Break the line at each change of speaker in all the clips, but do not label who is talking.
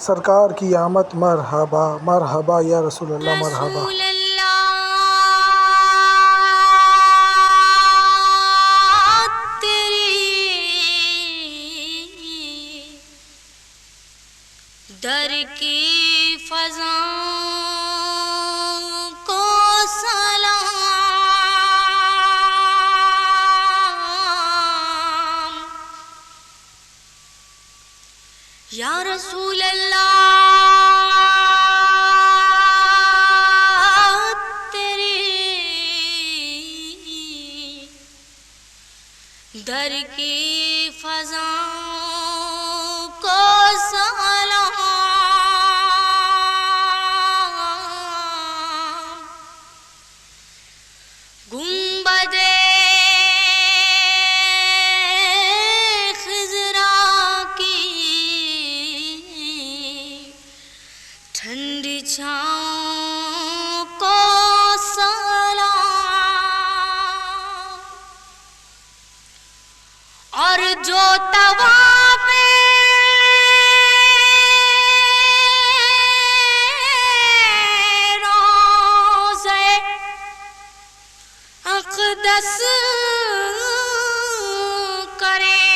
سرکار کی آمد مرحبا مرحبا یا رسول اللہ مرحبا۔
رسول اللہ تیری در کی فضاؤں کو سلام، یا رسول اللہ در کی فضاؤں کو سلام، گنبد خضرا کی ٹھنڈی چھاؤں کو اور جو طواف روضہ اقدس کرے،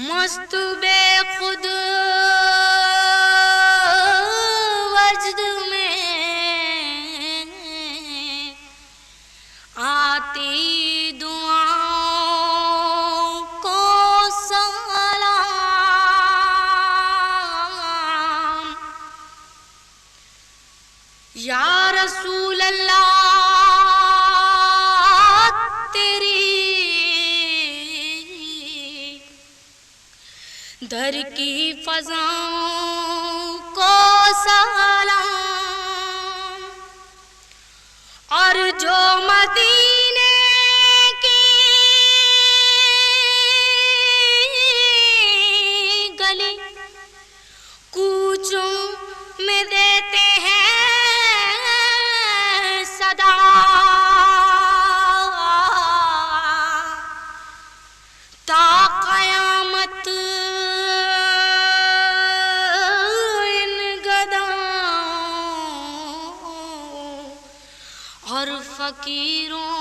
مست بے خود وجد میں آتی دعاؤں کو سلام، یا رسول اللہ تیری در کی فضاؤں کو سلام، اور جو مدینے کی گلی کوچوں میں دیتے ہیں صدا، تا قیامت ان گداؤں اور فقیروں